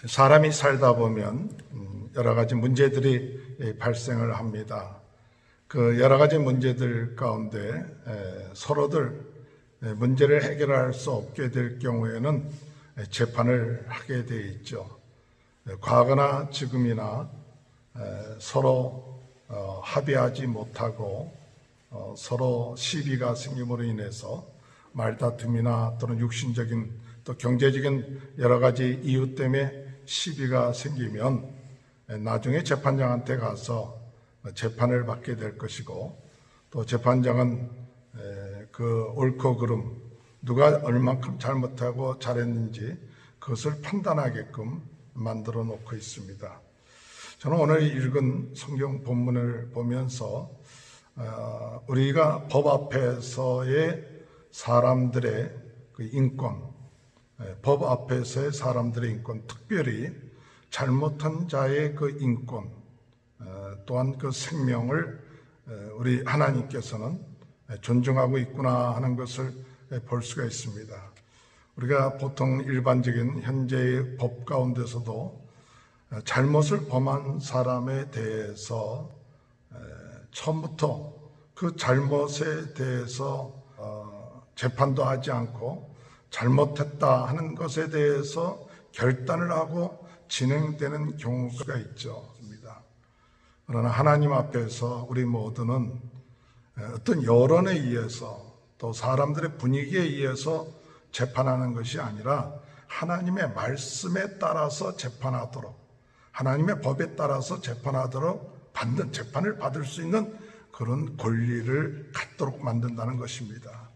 사람이 살다 보면 여러 가지 문제들이 발생을 합니다. 그 여러 가지 문제들 가운데 서로들 문제를 해결할 수 없게 될 경우에는 재판을 하게 돼 있죠. 과거나 지금이나 서로 합의하지 못하고 서로 시비가 생김으로 인해서 말다툼이나 또는 육신적인 또 경제적인 여러 가지 이유 때문에 시비가 생기면 나중에 재판장한테 가서 재판을 받게 될 것이고, 또 재판장은 그 옳고 그름, 누가 얼만큼 잘못하고 잘했는지 그것을 판단하게끔 만들어 놓고 있습니다. 저는 오늘 읽은 성경 본문을 보면서 우리가 법 앞에서의 사람들의 그 인권, 법 앞에서의 사람들의 인권, 특별히 잘못한 자의 그 인권, 또한 그 생명을 우리 하나님께서는 존중하고 있구나 하는 것을 볼 수가 있습니다. 우리가 보통 일반적인 현재의 법 가운데서도 잘못을 범한 사람에 대해서 처음부터 그 잘못에 대해서 재판도 하지 않고 잘못했다 하는 것에 대해서 결단을 하고 진행되는 경우가 있죠. 그러나 하나님 앞에서 우리 모두는 어떤 여론에 의해서 또 사람들의 분위기에 의해서 재판하는 것이 아니라 하나님의 말씀에 따라서 재판하도록, 하나님의 법에 따라서 재판하도록 재판을 받을 수 있는 그런 권리를 갖도록 만든다는 것입니다.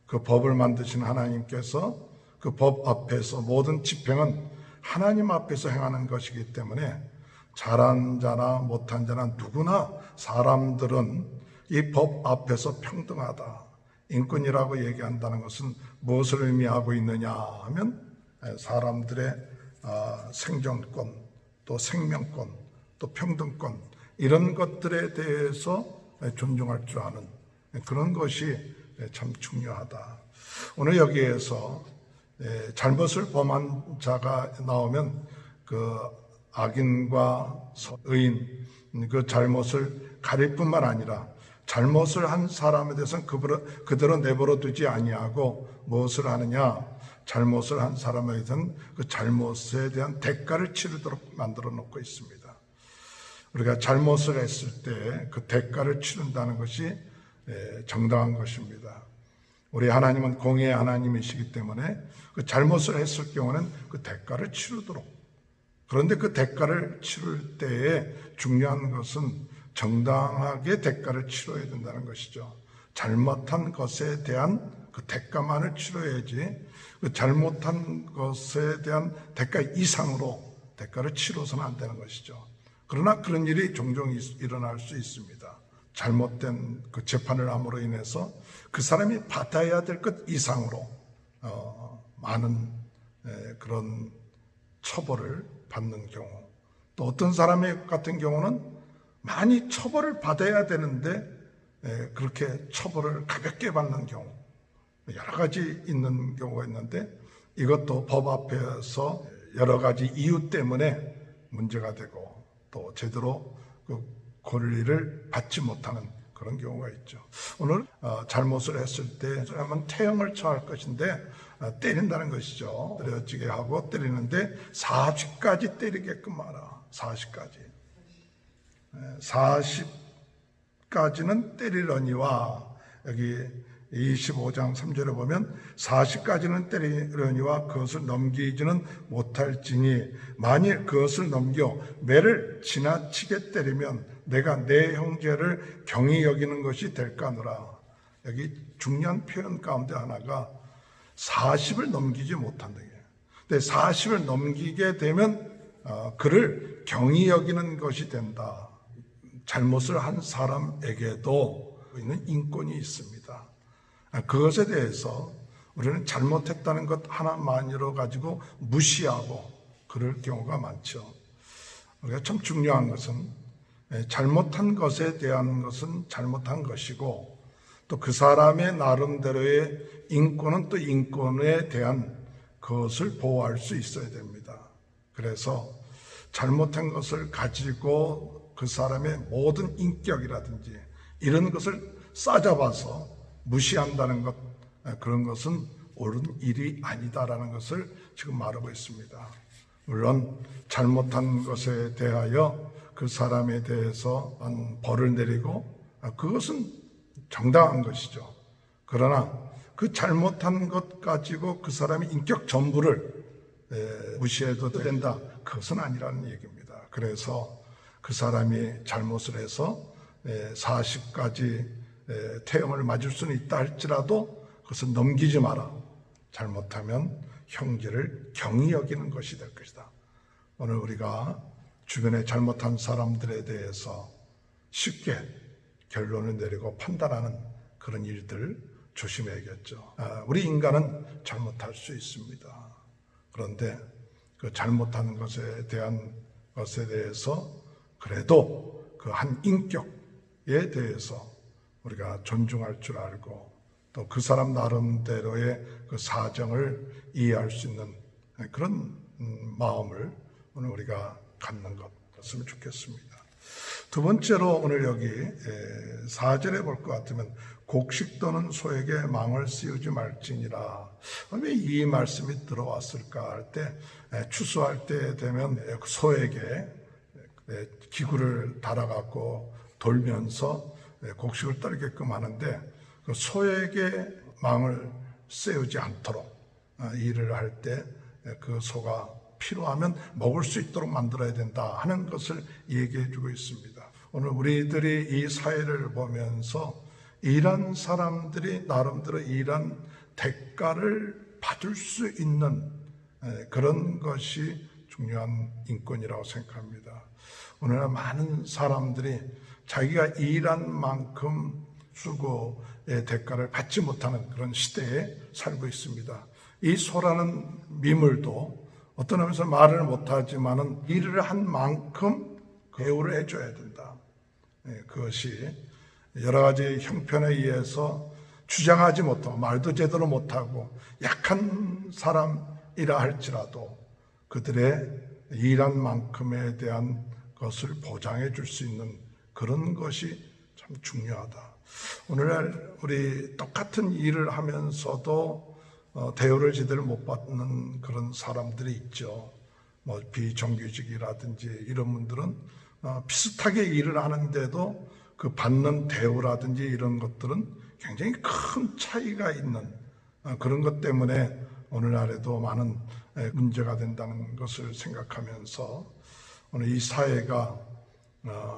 그 법을 만드신 하나님께서 그 법 앞에서 모든 집행은 하나님 앞에서 행하는 것이기 때문에 잘한 자나 못한 자나 누구나 사람들은 이 법 앞에서 평등하다. 인권이라고 얘기한다는 것은 무엇을 의미하고 있느냐 하면 사람들의 생존권, 또 생명권, 또 평등권, 이런 것들에 대해서 존중할 줄 아는 그런 것이 참 중요하다. 오늘 여기에서 잘못을 범한 자가 나오면 그 악인과 의인, 그 잘못을 가릴 뿐만 아니라 잘못을 한 사람에 대해서는 그대로 내버려 두지 아니하고 무엇을 하느냐, 잘못을 한 사람에 대해서는 그 잘못에 대한 대가를 치르도록 만들어 놓고 있습니다. 우리가 잘못을 했을 때 그 대가를 치른다는 것이 정당한 것입니다. 우리 하나님은 공의의 하나님이시기 때문에 그 잘못을 했을 경우는 그 대가를 치르도록, 그런데 그 대가를 치를 때에 중요한 것은 정당하게 대가를 치러야 된다는 것이죠. 잘못한 것에 대한 그 대가만을 치러야지 그 잘못한 것에 대한 대가 이상으로 대가를 치러서는 안 되는 것이죠. 그러나 그런 일이 종종 일어날 수 있습니다. 잘못된 그 재판을 함으로 인해서 그 사람이 받아야 될 것 이상으로 많은 그런 처벌을 받는 경우, 또 어떤 사람 같은 경우는 많이 처벌을 받아야 되는데 그렇게 처벌을 가볍게 받는 경우, 여러 가지 있는 경우가 있는데 이것도 법 앞에서 여러 가지 이유 때문에 문제가 되고 또 제대로 그 권리를 받지 못하는 그런 경우가 있죠. 오늘 잘못을 했을 때 한번 태형을 처할 것인데 때린다는 것이죠. 때려지게 하고 때리는데 40까지 때리게끔 하라. 40까지. 40까지는 때리려니와, 여기 25장 3절에 보면 40까지는 때리려니와 그것을 넘기지는 못할지니 만일 그것을 넘겨 매를 지나치게 때리면 내가 내 형제를 경히 여기는 것이 될까노라. 여기 중요한 표현 가운데 하나가 40을 넘기지 못한다. 근데 40을 넘기게 되면 그를 경히 여기는 것이 된다. 잘못을 한 사람에게도 있는 인권이 있습니다. 그것에 대해서 우리는 잘못했다는 것 하나만으로 가지고 무시하고 그럴 경우가 많죠. 우리가 참 중요한 것은 잘못한 것에 대한 것은 잘못한 것이고, 또 그 사람의 나름대로의 인권은 또 인권에 대한 그것을 보호할 수 있어야 됩니다. 그래서 잘못한 것을 가지고 그 사람의 모든 인격이라든지 이런 것을 싸잡아서 무시한다는 것, 그런 것은 옳은 일이 아니다라는 것을 지금 말하고 있습니다. 물론 잘못한 것에 대하여 그 사람에 대해서 벌을 내리고 그것은 정당한 것이죠. 그러나 그 잘못한 것 가지고 그 사람의 인격 전부를 무시해도 된다. 그것은 아니라는 얘기입니다. 그래서 그 사람이 잘못을 해서 40까지 태형을 맞을 수는 있다 할지라도 그것은 넘기지 마라. 잘못하면 형제를 경히 여기는 것이 될 것이다. 오늘 우리가 주변에 잘못한 사람들에 대해서 쉽게 결론을 내리고 판단하는 그런 일들 조심해야겠죠. 우리 인간은 잘못할 수 있습니다. 그런데 그 잘못하는 것에 대해서 그래도 그 한 인격에 대해서 우리가 존중할 줄 알고 또 그 사람 나름대로의 그 사정을 이해할 수 있는 그런 마음을 오늘 우리가 갖는 것이었으면 좋겠습니다. 두 번째로 오늘 여기 4절에 볼 것 같으면 곡식 떠는 소에게 망을 씌우지 말지니라. 왜 이 말씀이 들어왔을까 할 때 추수할 때 되면 소에게 기구를 달아갖고 돌면서 곡식을 떨게끔 하는데 그 소에게 망을 씌우지 않도록 일을 할 때 그 소가 필요하면 먹을 수 있도록 만들어야 된다 하는 것을 얘기해 주고 있습니다. 오늘 우리들이 이 사회를 보면서 일한 사람들이 나름대로 일한 대가를 받을 수 있는 그런 것이 중요한 인권이라고 생각합니다. 오늘날 많은 사람들이 자기가 일한 만큼 수고의 대가를 받지 못하는 그런 시대에 살고 있습니다. 이 소라는 미물도 어떤 면에서 말을 못하지만은 일을 한 만큼 대우를 해줘야 된다. 그것이 여러 가지 형편에 의해서 주장하지 못하고 말도 제대로 못하고 약한 사람이라 할지라도 그들의 일한 만큼에 대한 것을 보장해 줄 수 있는 그런 것이 참 중요하다. 오늘날 우리 똑같은 일을 하면서도 대우를 제대로 못 받는 그런 사람들이 있죠. 뭐 비정규직이라든지 이런 분들은 비슷하게 일을 하는데도 그 받는 대우라든지 이런 것들은 굉장히 큰 차이가 있는 그런 것 때문에 오늘날에도 많은 문제가 된다는 것을 생각하면서 오늘 이 사회가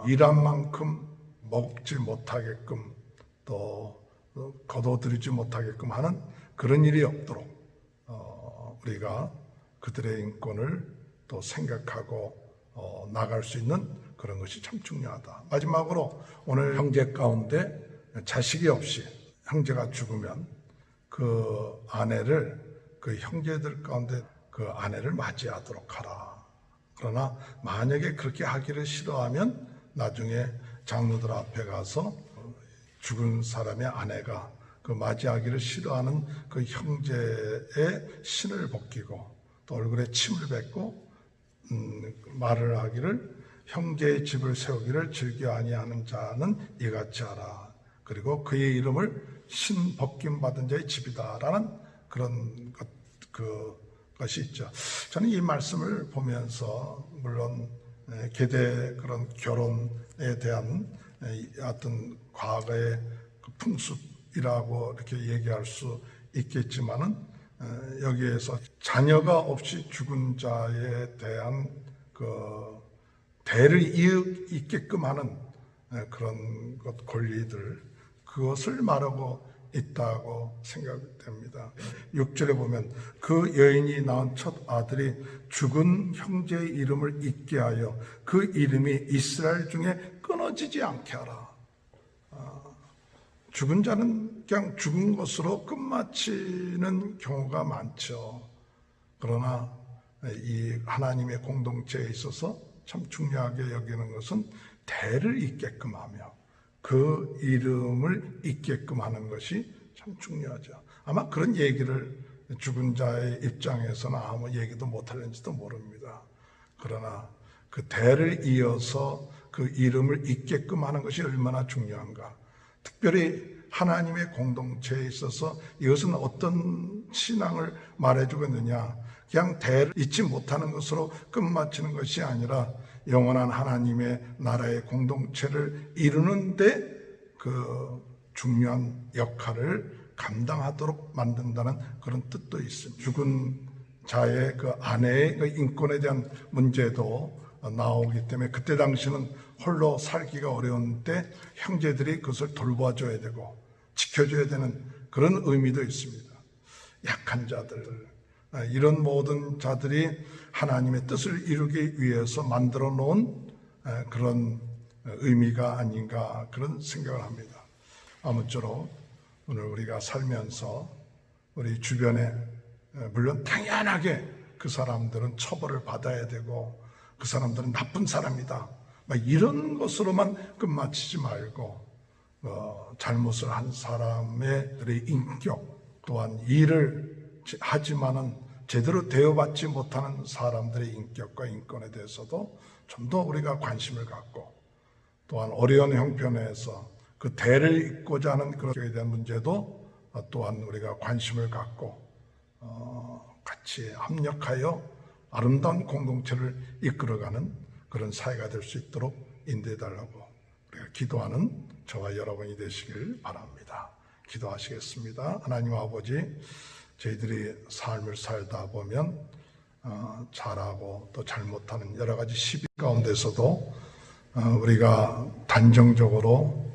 일한 만큼 먹지 못하게끔 또 거둬들이지 못하게끔 하는 그런 일이 없도록 우리가 그들의 인권을 또 생각하고 나갈 수 있는 그런 것이 참 중요하다. 마지막으로 오늘 형제 가운데 자식이 없이 형제가 죽으면 그 아내를 그 형제들 가운데 그 아내를 맞이하도록 하라. 그러나 만약에 그렇게 하기를 싫어하면 나중에 장로들 앞에 가서 죽은 사람의 아내가 그 맞이하기를 싫어하는 그 형제의 신을 벗기고 또 얼굴에 침을 뱉고 말을 하기를 형제의 집을 세우기를 즐겨 아니하는 자는 이같이 하라. 그리고 그의 이름을 신 벗김 받은 자의 집이다라는 그런 것이 있죠. 저는 이 말씀을 보면서 물론 계대 그런 결혼에 대한 어떤 과거의 그 풍습이라고 이렇게 얘기할 수 있겠지만은 여기에서 자녀가 없이 죽은 자에 대한 그 대를 이익게끔 하는 그런 것 권리들 그것을 말하고 있다고 생각됩니다. 6절에 보면 그 여인이 낳은 첫 아들이 죽은 형제의 이름을 잊게 하여 그 이름이 이스라엘 중에 끊어지지 않게 하라. 죽은 자는 그냥 죽은 것으로 끝마치는 경우가 많죠. 그러나 이 하나님의 공동체에 있어서 참 중요하게 여기는 것은 대를 잇게끔 하며 그 이름을 잊게끔 하는 것이 참 중요하죠. 아마 그런 얘기를 죽은 자의 입장에서는 아무 얘기도 못하는지도 모릅니다. 그러나 그 대를 이어서 그 이름을 잇게끔 하는 것이 얼마나 중요한가. 특별히 하나님의 공동체에 있어서 이것은 어떤 신앙을 말해주고 있느냐. 그냥 대를 잊지 못하는 것으로 끝마치는 것이 아니라 영원한 하나님의 나라의 공동체를 이루는데 그 중요한 역할을 감당하도록 만든다는 그런 뜻도 있습니다. 죽은 자의 그 아내의 그 인권에 대한 문제도 나오기 때문에 그때 당시는 홀로 살기가 어려운 때 형제들이 그것을 돌봐줘야 되고 지켜줘야 되는 그런 의미도 있습니다. 약한 자들, 이런 모든 자들이 하나님의 뜻을 이루기 위해서 만들어 놓은 그런 의미가 아닌가 그런 생각을 합니다. 아무쪼록 오늘 우리가 살면서 우리 주변에 물론 당연하게 그 사람들은 처벌을 받아야 되고 그 사람들은 나쁜 사람이다 이런 것으로만 끝마치지 말고 잘못을 한 사람의 인격 또한 일을 하지만은 제대로 대우받지 못하는 사람들의 인격과 인권에 대해서도 좀 더 우리가 관심을 갖고 또한 어려운 형편에서 그 대를 잇고자 하는 그런 것에 대한 문제도 또한 우리가 관심을 갖고 같이 합력하여 아름다운 공동체를 이끌어가는 그런 사회가 될 수 있도록 인도해달라고 우리가 기도하는 저와 여러분이 되시길 바랍니다. 기도하시겠습니다. 하나님 아버지, 저희들이 삶을 살다 보면 잘하고 또 잘못하는 여러 가지 시비 가운데서도 우리가 단정적으로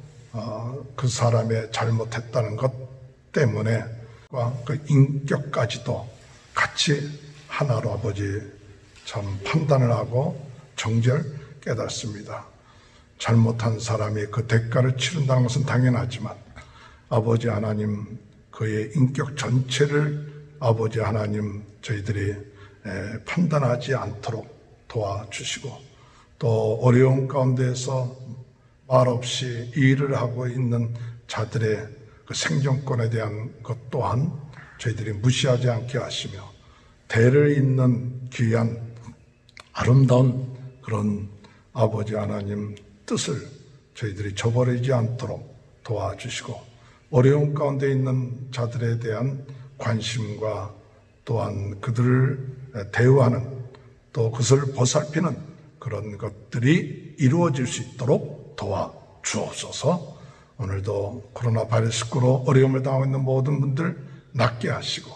그 사람의 잘못했다는 것 때문에 그 인격까지도 같이 하나로 아버지 참 판단을 하고 정죄를 깨닫습니다. 잘못한 사람이 그 대가를 치른다는 것은 당연하지만 아버지 하나님 그의 인격 전체를 아버지 하나님 저희들이 판단하지 않도록 도와주시고 또 어려운 가운데서 말없이 일을 하고 있는 자들의 그 생존권에 대한 것 또한 저희들이 무시하지 않게 하시며 대를 잇는 귀한 아름다운 그런 아버지 하나님 뜻을 저희들이 저버리지 않도록 도와주시고 어려운 가운데 있는 자들에 대한 관심과 또한 그들을 대우하는 또 그것을 보살피는 그런 것들이 이루어질 수 있도록 도와주옵소서. 오늘도 코로나 바이러스19로 어려움을 당하고 있는 모든 분들 낫게 하시고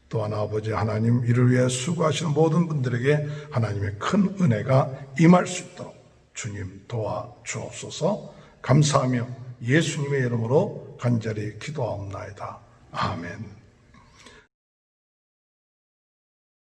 또한 아버지 하나님 이를 위해 수고하시는 모든 분들에게 하나님의 큰 은혜가 임할 수 있도록 주님 도와주옵소서. 감사하며 예수님의 이름으로 간절히 기도하옵나이다. 아멘.